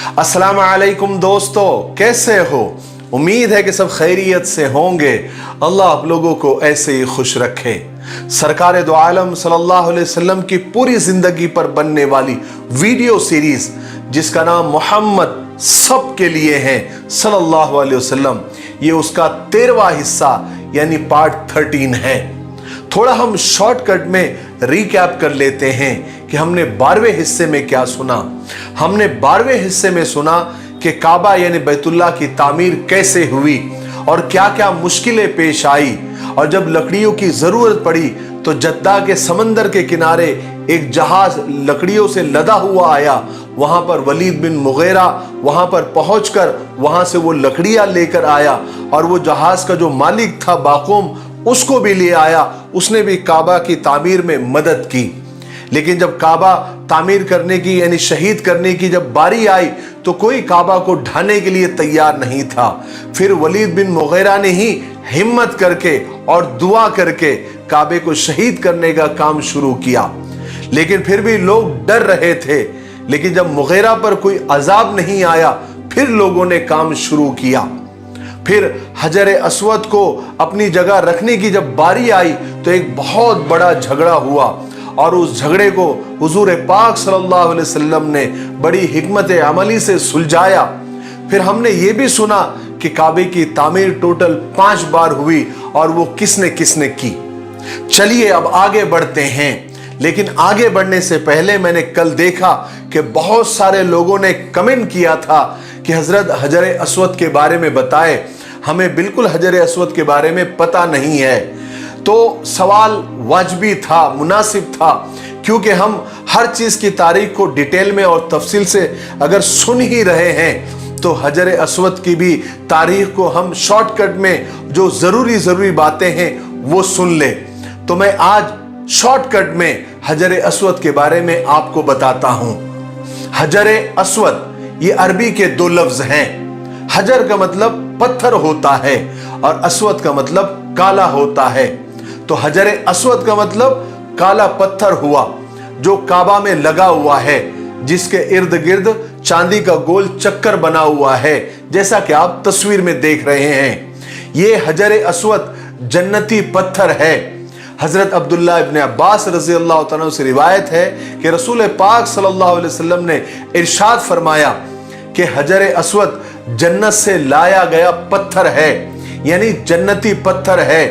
अस्सलाम वालेकुम दोस्तों, कैसे हो? उम्मीद है कि सब खैरियत से होंगे। अल्लाह आप लोगों को ऐसे ही खुश रखे। सरकार दो आलम सल्लल्लाहु अलैहि वसल्लम की पूरी जिंदगी पर बनने वाली वीडियो सीरीज जिसका नाम मोहम्मद सबके लिए है सल्लल्लाहु अलैहि वसल्लम, ये उसका 13वां हिस्सा यानी पार्ट 13 है। थोड़ा हम शॉर्टकट में रिकैप कर लेते हैं कि हमने 12वें हिस्से में क्या सुना। हमने 12वें हिस्से में सुना कि काबा यानी बैतुल्लाह की तामीर कैसे हुई और क्या क्या मुश्किलें पेश आई, और जब लकड़ियों की जरूरत पड़ी तो जद्दा के समंदर के किनारे एक जहाज लकड़ियों से लदा हुआ आया। वहां पर वलीद बिन मुगीरा वहां पर पहुंचकर वहां से वो लकड़ियां लेकर आया, और वो जहाज का जो मालिक था बाकूम उसको भी ले आया। उसने भी काबा की तामीर में मदद की। लेकिन जब काबा तामीर करने की यानी शहीद करने की जब बारी आई तो कोई काबा को ढाने के लिए तैयार नहीं था। फिर वलीद बिन मुगीरा ने ही हिम्मत करके और दुआ करके काबे को शहीद करने का काम शुरू किया। लेकिन फिर भी लोग डर रहे थे। लेकिन जब मुगीरा पर कोई अजाब नहीं आया फिर लोगों ने काम शुरू किया। फिर हजर अस्वद को अपनी जगह रखने की जब बारी आई तो एक बहुत बड़ा झगड़ा हुआ, और उस झगड़े को हुजूर पाक सल्लल्लाहु अलैहि वसल्लम ने बड़ी हिकमत अमली से सुलझाया। फिर हमने ये भी सुना कि काबे की तामीर टोटल 5 बार हुई, और वो किसने किसने की। चलिए अब आगे बढ़ते हैं। लेकिन आगे बढ़ने से पहले मैंने कल देखा कि बहुत सारे लोगों ने कमेंट किया था कि हजरत हजर अस्वद के बारे में बताए। हमें बिल्कुल हजर अस्वद के बारे में पता नहीं है। तो सवाल वाजबी था, मुनासिब था, क्योंकि हम हर चीज की तारीख को डिटेल में और तफसील से अगर सुन ही रहे हैं तो हजर अस्वद की भी तारीख को हम शॉर्टकट में जो जरूरी बातें हैं वो सुन ले। तो मैं आज शॉर्टकट में हजर अस्वद के बारे में आपको बताता हूं। हजर अस्वद ये अरबी के 2 लफ्ज हैं। हजर का मतलब पत्थर होता है और अस्वद का मतलब काला होता है। तो हजर अस्वद का मतलब काला पत्थर हुआ जो काबा में लगा हुआ है, जिसके इर्द गिर्द चांदी का गोल चक्कर बना हुआ है, जैसा कि आप तस्वीर में देख रहे हैं। ये हजर अस्वद जन्नती पत्थर है। हजरत अब्दुल्लाह इब्न अब्बास रज़ी अल्लाह तआला से रिवायत है कि रसूल पाक सल्लल्लाहु अलैहि वसल्लम ने इरशाद फरमाया कि हजर अस्वद जन्नत से लाया गया पत्थर है, यानी जन्नती पत्थर है।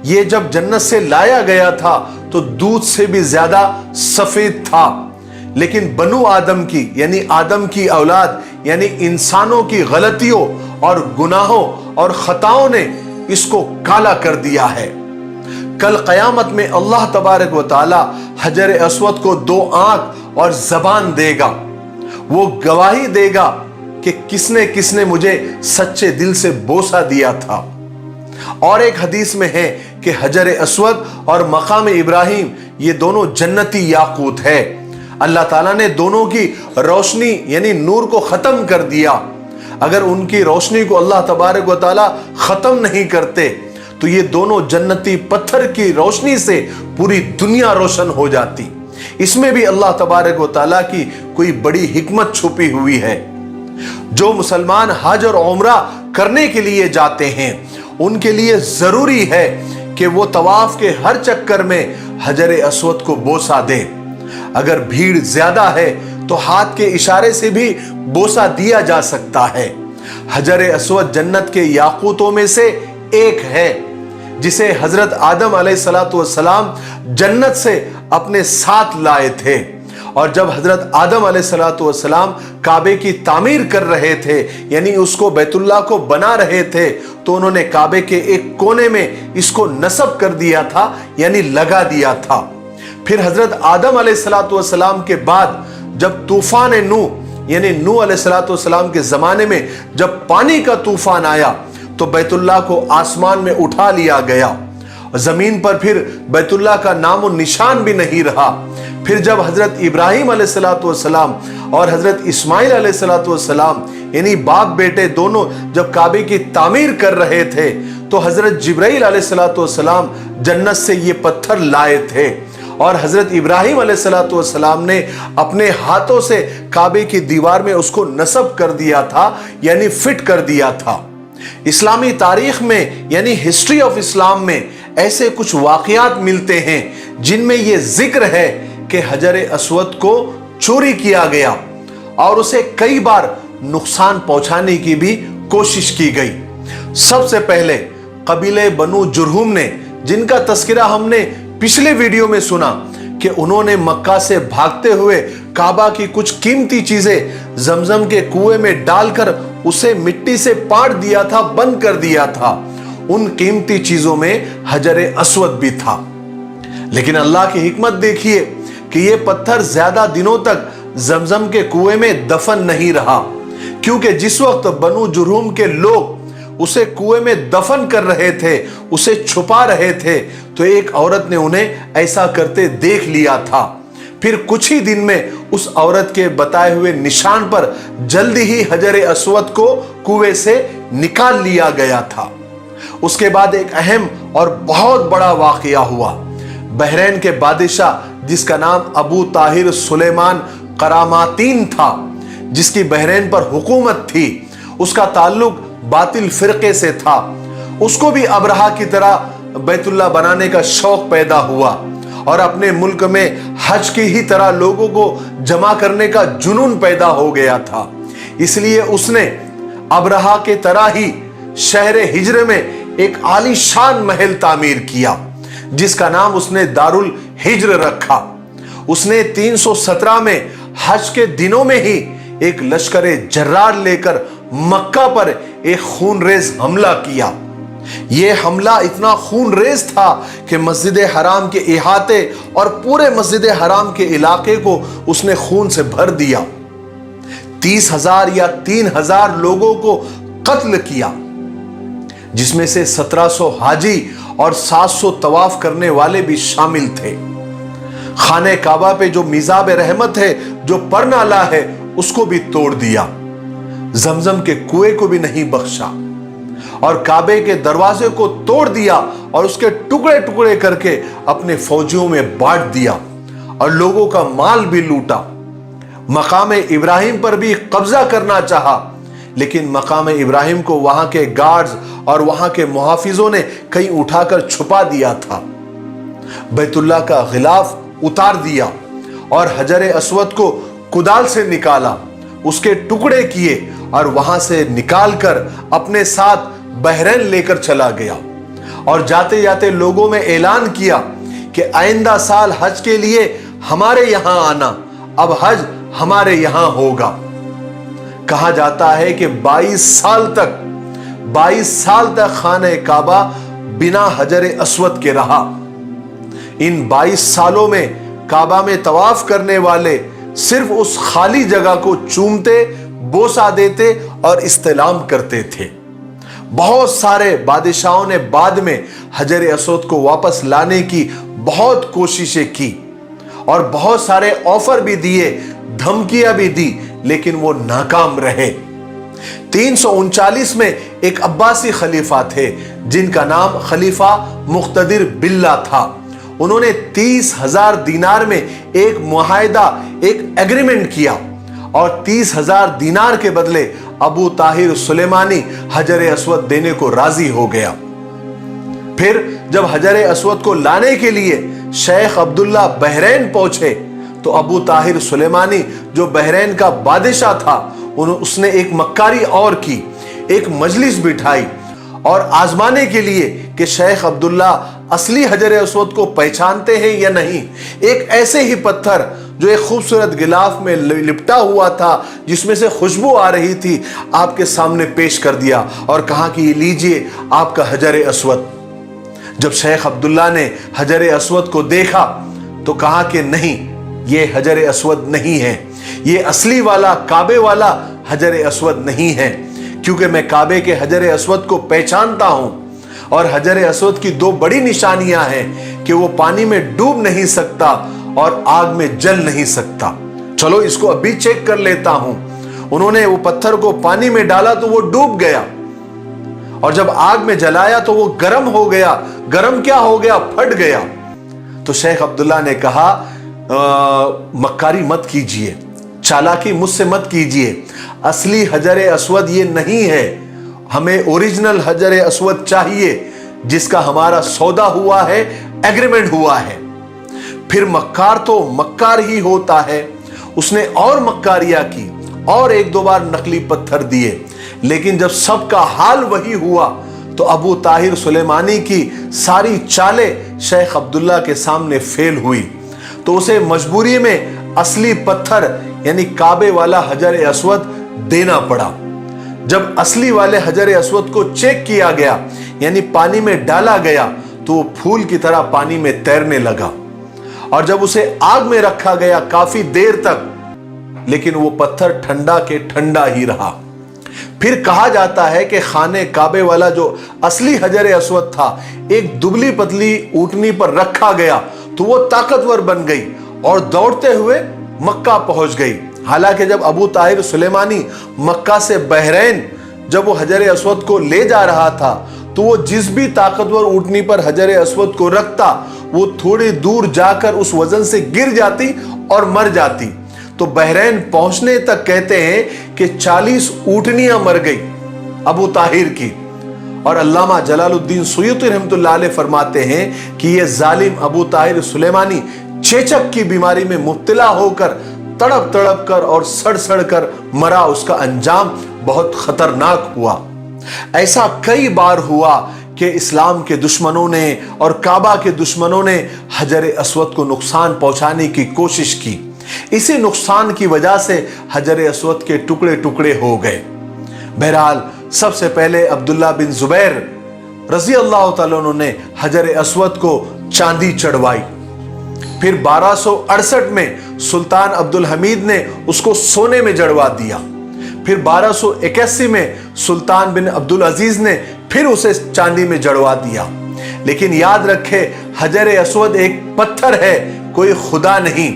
ये जब जन्नत से लाया गया था तो दूध से भी ज्यादा सफेद था। लेकिन बनु आदम की यानी आदम की औलाद यानी इंसानों की गलतियों और गुनाहों और खताओं ने इसको काला कर दिया है। कल क़यामत में अल्लाह तबारक व तआला हजर अस्वद को 2 आंख और जबान देगा। वो गवाही देगा कि किसने किसने मुझे सच्चे दिल से बोसा दिया था। और एक हदीस में है कि हजर अस्वद और मकाम इब्राहिम ये दोनों जन्नती याकूत है। अल्लाह ताला ने दोनों की रोशनी यानी नूर को खत्म कर दिया। अगर उनकी रोशनी को अल्लाह तबारक व तआला खत्म नहीं करते तो ये दोनों जन्नती पत्थर की रोशनी से पूरी दुनिया रोशन हो जाती। इसमें भी अल्लाह तबारक व तआला की कोई बड़ी हिकमत छुपी हुई है। जो मुसलमान हज और उम्रा करने के लिए जाते हैं उनके लिए जरूरी है कि वो तवाफ के हर चक्कर में हजर अस्वद को बोसा दें। अगर भीड़ ज्यादा है तो हाथ के इशारे से भी बोसा दिया जा सकता है। हजर अस्वद जन्नत के याकूतों में से एक है, जिसे हजरत आदम अलैहिस्सलातु वस्सलाम जन्नत से अपने साथ लाए थे। और जब हजरत आदम अलैहिस्सलातु वस्सलाम काबे की तामीर कर रहे थे यानी उसको बैतुल्लाह को बना रहे थे, तो उन्होंने काबे के एक कोने में इसको नस्ब कर दिया था यानी लगा दिया था। फिर हजरत आदम अलैहिस्सलातु वस्सलाम के बाद जब तूफान नूह यानी नूह अलैहिस्सलातु वस्सलाम के जमाने में जब पानी का तूफान आया तो बैतुल्लाह को आसमान में उठा लिया गया। जमीन पर फिर बैतुल्लाह का नामो निशान भी नहीं रहा। फिर जब हजरत इब्राहिम अलैहिस्सलातु वस्सलाम और हजरत इस्माइल अलैहिस्सलातु वस्सलाम यानी बाप बेटे दोनों जब काबे की तामीर कर रहे थे तो हजरत जिब्राइल अलैहिस्सलातु वस्सलाम जन्नत से ये पत्थर लाए थे। اور حضرت ابراہیم علیہ السلام نے اپنے ہاتھوں سے کعبے کی دیوار میں اس کو نصب کر دیا تھا، یعنی فٹ کر دیا تھا۔ اسلامی تاریخ میں یعنی ہسٹری آف اسلام میں ایسے کچھ واقعات ملتے ہیں جن میں یہ ذکر ہے کہ حجر اسود کو چوری کیا گیا اور اسے کئی بار نقصان پہنچانے کی بھی کوشش کی گئی۔ سب سے پہلے قبیلے بنو جرہم نے، جن کا تذکرہ ہم نے پچھلے ویڈیو میں سنا کہ انہوں نے مکہ سے بھاگتے ہوئے کعبہ کی کچھ قیمتی چیزیں زمزم کے کنویں میں ڈال کر اسے مٹی سے پاٹ دیا تھا، بند کر دیا تھا۔ ان قیمتی چیزوں میں حجر اسود بھی تھا۔ لیکن اللہ کی حکمت دیکھیے کہ یہ پتھر زیادہ دنوں تک زمزم کے کنویں میں دفن نہیں رہا، کیونکہ جس وقت بنو جرہم کے لوگ اسے کنویں میں دفن کر رہے تھے، اسے چھپا رہے تھے، تو ایک عورت نے انہیں ایسا کرتے دیکھ لیا تھا۔ پھر کچھ ہی دن میں اس عورت کے بتائے ہوئے نشان پر جلدی ہی حجر اسود کو کنویں سے نکال لیا گیا تھا۔ اس کے بعد ایک اہم اور بہت بڑا واقعہ ہوا۔ بحرین کے بادشاہ جس کا نام ابو طاہر سلیمان قراماتین تھا، جس کی بحرین پر حکومت تھی، اس کا تعلق باطل فرقے سے تھا۔ اس کو بھی ابرہہ کی طرح بیت اللہ بنانے کا شوق پیدا ہوا اور اپنے ملک میں حج کی ہی طرح لوگوں کو جمع کرنے کا جنون پیدا ہو گیا تھا۔ اس لیے اس نے ابرہہ کے طرح ہی شہر ہجر میں ایک عالی شان محل تعمیر کیا، جس کا نام اس نے دارالہجر رکھا۔ اس نے 317 میں حج کے دنوں میں ہی ایک لشکر جرار لے کر مکہ پر ایک خون ریز حملہ کیا۔ یہ حملہ اتنا خون ریز تھا کہ مسجد حرام کے احاطے اور پورے مسجد حرام کے علاقے کو اس نے خون سے بھر دیا۔ 30,000 یا 3,000 لوگوں کو قتل کیا، جس میں سے 1700 حاجی اور 700 طواف کرنے والے بھی شامل تھے۔ خانہ کعبہ پہ جو میزاب رحمت ہے، جو پرنالہ ہے، اس کو بھی توڑ دیا۔ زمزم کے کنویں کو بھی نہیں بخشا اور کعبے کے دروازے کو توڑ دیا اور اس کے ٹکڑے ٹکڑے کر کے اپنے فوجیوں میں بانٹ دیا اور لوگوں کا مال بھی لوٹا۔ مقام ابراہیم پر بھی قبضہ کرنا چاہا، لیکن مقام ابراہیم کو وہاں کے گارڈز اور وہاں کے محافظوں نے کہیں اٹھا کر چھپا دیا تھا۔ بیت اللہ کا غلاف اتار دیا اور حجر اسود کو کدال سے نکالا، اس کے ٹکڑے کیے اور وہاں سے نکال کر اپنے ساتھ بحرین لے کر چلا گیا اور جاتے جاتے لوگوں میں اعلان کیا کہ آئندہ سال حج کے لیے ہمارے یہاں آنا، اب حج ہمارے یہاں ہوگا۔ کہا جاتا ہے کہ 22 سال تک خانہ کعبہ بنا حجر اسود کے رہا۔ ان 22 سالوں میں کعبہ میں طواف کرنے والے صرف اس خالی جگہ کو چومتے، بوسہ دیتے اور استلام کرتے تھے۔ بہت سارے بادشاہوں نے بعد میں حجر اسود کو واپس لانے کی بہت کوششیں کی اور بہت سارے آفر بھی دیے، دھمکیاں بھی دی، لیکن وہ ناکام رہے۔ 339 میں ایک عباسی خلیفہ تھے جن کا نام خلیفہ مقتدر باللہ تھا۔ انہوں نے 30,000 دینار میں ایک معاہدہ، ایک ایگریمنٹ کیا اور 30,000 دینار کے بدلے ابو طاہر سلیمانی حجر اسود دینے کو راضی ہو گیا۔ پھر جب حجر اسود کو لانے کے لیے شیخ عبداللہ بحرین پہنچے تو ابو طاہر سلیمانی جو بحرین کا بادشاہ تھا، اس نے ایک مکاری اور کی، ایک مجلس بٹھائی اور آزمانے کے لیے کہ شیخ عبداللہ اصلی حجر اسود کو پہچانتے ہیں یا نہیں، ایک ایسے ہی پتھر جو ایک خوبصورت غلاف میں لپٹا ہوا تھا جس میں سے خوشبو آ رہی تھی، آپ کے سامنے پیش کر دیا اور کہا کہ یہ لیجئے آپ کا حجر اسود۔ جب شیخ عبداللہ نے حجر اسود کو دیکھا تو کہا کہ نہیں، یہ حجر اسود نہیں ہے، یہ اصلی والا کعبے والا حجر اسود نہیں ہے، کیونکہ میں کعبے کے حجر اسود کو پہچانتا ہوں اور حجر اسود کی 2 بڑی نشانیاں ہیں کہ وہ پانی میں ڈوب نہیں سکتا اور آگ میں جل نہیں سکتا۔ چلو اس کو ابھی چیک کر لیتا ہوں۔ انہوں نے وہ پتھر کو پانی میں ڈالا تو وہ ڈوب گیا اور جب آگ میں جلایا تو وہ گرم ہو گیا۔ گرم کیا ہو گیا؟ پھٹ گیا۔ तो शेख अब्दुल्ला ने कहा मक्कारी मत कीजिए, चालाकी मुझसे मत कीजिए, असली हजर अस्वद ये नहीं है, हमें ओरिजिनल हजर अस्वद चाहिए जिसका हमारा सौदा हुआ है, एग्रीमेंट हुआ है। फिर मक्कार तो मक्कार ही होता है। उसने और मक्कारियां की और एक दो बार नकली पत्थर दिए, लेकिन जब सबका हाल वही हुआ तो अबू ताहिर सुलेमानी की सारी चालें शेख अब्दुल्ला के सामने फेल हुई। तो उसे मजबूरी में असली पत्थर यानी काबे वाला हजर अस्वद देना पड़ा। जब असली वाले हजर अस्वद को चेक किया गया यानी पानी में डाला गया तो वो फूल की तरह पानी में तैरने लगा, और जब उसे आग में रखा गया काफी देर तक, लेकिन वो पत्थर ठंडा के ठंडा ही रहा। फिर कहा जाता है कि खाने काबे वाला जो असली हजर अस्वद था एक दुबली पतली ऊंटनी पर रखा गया तो वो ताकतवर बन गई और दौड़ते हुए मक्का पहुंच गई। हालांकि जब अबू ताहिर सुलेमानी मक्का से बहरैन जब वो हजर अस्वद को ले जा रहा था तो वो जिस भी ताकतवर ऊंटनी पर हजर अस्वद को रखता वो थोड़ी दूर जाकर उस वजन से गिर जाती और मर जाती। तो बहरैन पहुंचने तक कहते हैं कि 40 ऊंटनियां मर गई अबू ताहिर की। और अल्लामा जलालुद्दीन सुयूती रहमतुल्लाह अलैह फरमाते हैं कि ये जालिम अबू ताहिर सुलेमानी चेचक की बीमारी में मुब्तला होकर तड़प तड़प कर और सड़ सड़ कर मरा। उसका अंजाम बहुत खतरनाक हुआ। ऐसा कई बार हुआ कि इस्लाम के दुश्मनों ने और काबा के दुश्मनों ने हजर अस्वद को नुकसान पहुंचाने की कोशिश की। इसी नुकसान की वजह से हजर अस्वद के टुकड़े टुकड़े हो गए। बहरहाल सबसे पहले अब्दुल्ला बिन जुबैर रजी अल्लाह तआला अन्हु ने हजर अस्वद को चांदी चढ़वाई। फिर 1268 में सुल्तान अब्दुल हमीद ने उसको सोने में जड़वा दिया। फिर 1281 में सुल्तान बिन अब्दुल अजीज ने फिर उसे चांदी में जड़वा दिया। लेकिन याद रखे हजर अस्वद एक पत्थर है, कोई खुदा नहीं।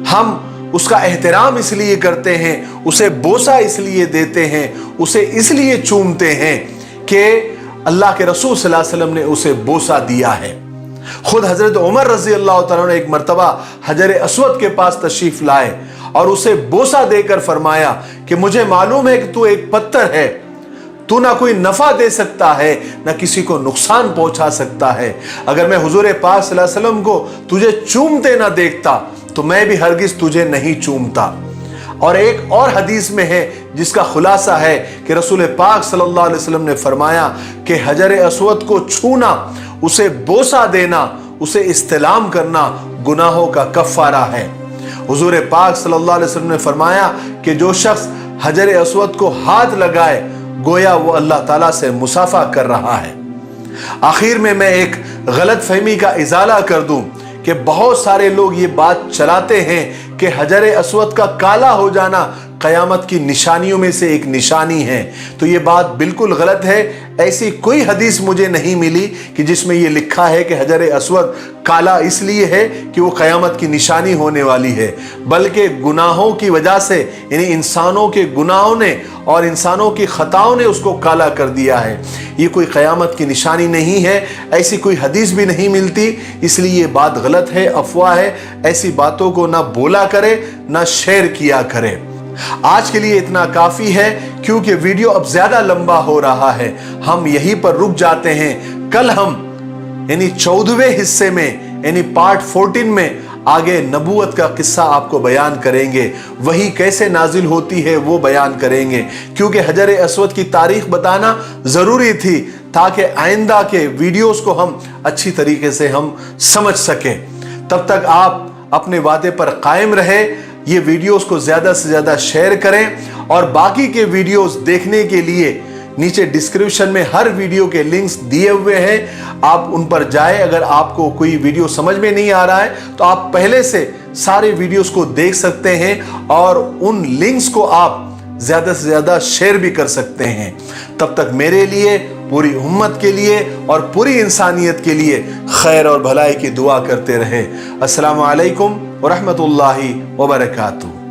हम उसका एहतराम इसलिए करते हैं, उसे बोसा इसलिए देते हैं, उसे इसलिए चूमते हैं कि अल्लाह के रसूल सल्लल्लाहु अलैहि वसल्लम ने उसे बोसा दिया है। खुद हजरत उमर रजी अल्लाह तआला ने एक मर्तबा हजर अस्वद के पास तशरीफ लाए और उसे बोसा देकर फरमाया कि मुझे मालूम है कि तू एक पत्थर है, तू ना कोई नफा दे सकता है ना किसी को नुकसान पहुंचा सकता है। अगर मैं हुजूर पाक सल्लल्लाहु अलैहि वसल्लम को तुझे चूमते ना देखता तो मैं भी हरगिज तुझे नहीं चूमता। और एक और हदीस में है जिसका खुलासा है कि रसूल पाक सल्लल्लाहु अलैहि वसल्लम ने फरमाया कि हजर अस्वद को छूना, उसे बोसा देना, उसे इस्तेलाम करना गुनाहों का कफ़ारा है। हुजूर पाक सल्लल्लाहु अलैहि वसल्लम ने फरमाया कि जो शख्स हजर अस्वद को हाथ लगाए गोया वो अल्लाह ताला से मुसाफा कर रहा है। आखिर में मैं एक गलत फहमी का इजाला कर दूं कि बहुत सारे लोग ये बात चलाते हैं कि हजर अस्वद का काला हो जाना क़यामत की निशानियों में से एक निशानी है। तो ये बात बिल्कुल गलत है। ऐसी कोई हदीस मुझे नहीं मिली कि जिसमें ये लिखा है कि हजर अस्वद काला इसलिए है कि वो क़यामत की निशानी होने वाली है, बल्कि गुनाहों की वजह से यानी इंसानों के गुनाहों ने और इंसानों की खताओं ने उसको काला कर दिया है। ये कोई क़यामत की निशानी नहीं है, ऐसी कोई हदीस भी नहीं मिलती, इसलिए ये बात गलत है, अफवाह है। ऐसी बातों को ना बोला करे ना शेयर किया करे। आज के लिए इतना काफी है क्योंकि वीडियो अब ज्यादा लंबा हो रहा है। हम यहीं पर रुक जाते हैं। कल हम यानी 14वें हिस्से में यानी पार्ट 14 में आगे नबूवत का किस्सा आपको बयान करेंगे, वही कैसे नाजिल होती है वो बयान करेंगे, क्योंकि हजर अस्वद की तारीख बताना जरूरी थी ताकि आइंदा के वीडियोस को हम अच्छी तरीके से हम समझ सकें। तब तक आप अपने वादे पर कायम रहे, ये वीडियोस को ज्यादा से ज्यादा शेयर करें और बाकी के वीडियोस देखने के लिए नीचे डिस्क्रिप्शन में हर वीडियो के लिंक्स दिए हुए हैं, आप उन पर जाएं। अगर आपको कोई वीडियो समझ में नहीं आ रहा है तो आप पहले से सारे वीडियोस को देख सकते हैं और उन लिंक्स को आप ज्यादा से ज्यादा शेयर भी कर सकते हैं। तब तक मेरे लिए, पूरी उम्मत के लिए और पूरी इंसानियत के लिए खैर और भलाई की दुआ करते रहे। अस्सलामु अलैकुम व रहमतुल्लाहि व बरकातुहू।